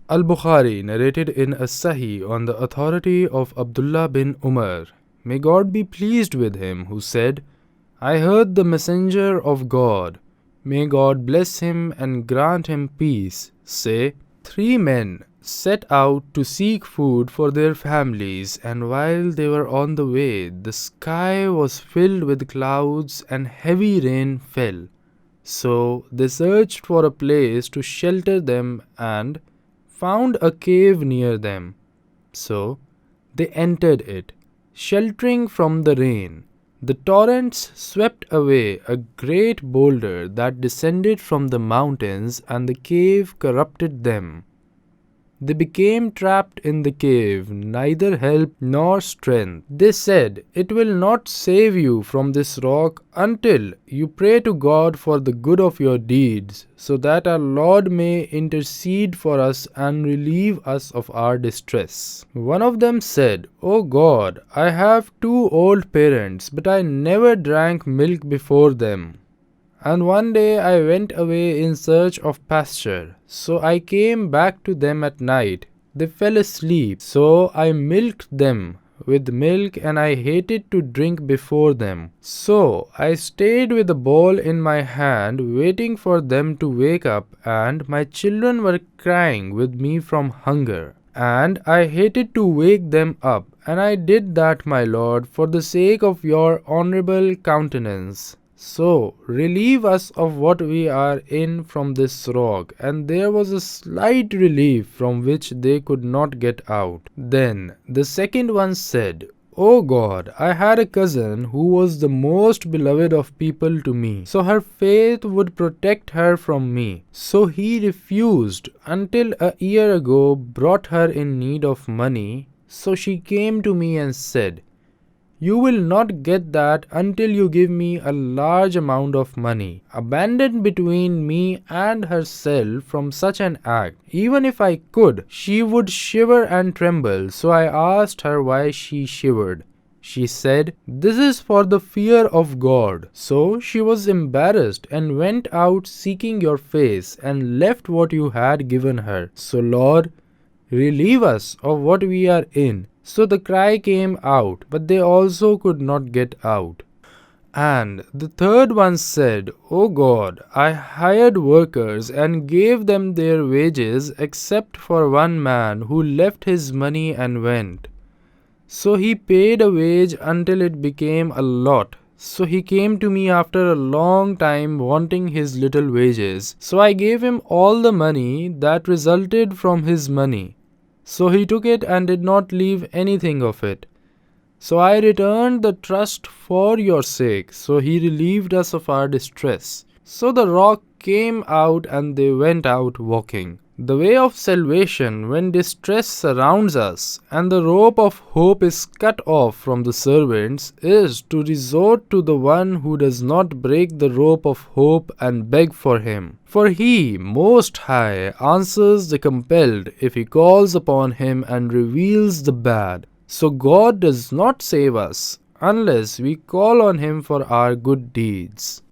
Al-Bukhari narrated in As-Sahih on the authority of Abdullah bin Umar, may God be pleased with him, who said, I heard the Messenger of God, may God bless him and grant him peace, say, 3 men set out to seek food for their families, and while they were on the way, the sky was filled with clouds and heavy rain fell. So they searched for a place to shelter them and found a cave near them. So they entered it, sheltering from the rain. The torrents swept away a great boulder that descended from the mountains, and the cave corrupted them. They became trapped in the cave, neither help nor strength. They said, It will not save you from this rock until you pray to God for the good of your deeds, so that our Lord may intercede for us and relieve us of our distress. One of them said, O God, I have 2 old parents, but I never drank milk before them. And one day I went away in search of pasture. So I came back to them at night. They fell asleep. So I milked them with milk, and I hated to drink before them. So I stayed with a bowl in my hand, waiting for them to wake up, and my children were crying with me from hunger. And I hated to wake them up, and I did that, my Lord, for the sake of your honorable countenance. So relieve us of what we are in from this rock. And there was a slight relief from which they could not get out. Then the second one said, O God, I had a cousin who was the most beloved of people to me, so her faith would protect her from me. So he refused until a year ago brought her in need of money. So she came to me and said, You will not get that until you give me a large amount of money. Abandoned between me and herself from such an act, even if I could, she would shiver and tremble. So I asked her why she shivered. She said, This is for the fear of God. So she was embarrassed and went out seeking your face and left what you had given her. So Lord, relieve us of what we are in. So the cry came out, but they also could not get out. And the third one said, O God, I hired workers and gave them their wages, except for one man who left his money and went. So he paid a wage until it became a lot. So he came to me after a long time wanting his little wages. So I gave him all the money that resulted from his money. So he took it and did not leave anything of it. So I returned the trust for your sake. So he relieved us of our distress. So the rock came out and they went out walking. The way of salvation when distress surrounds us and the rope of hope is cut off from the servants is to resort to the one who does not break the rope of hope and beg for him. For he, Most High, answers the compelled if he calls upon him and reveals the bad. So God does not save us unless we call on him for our good deeds.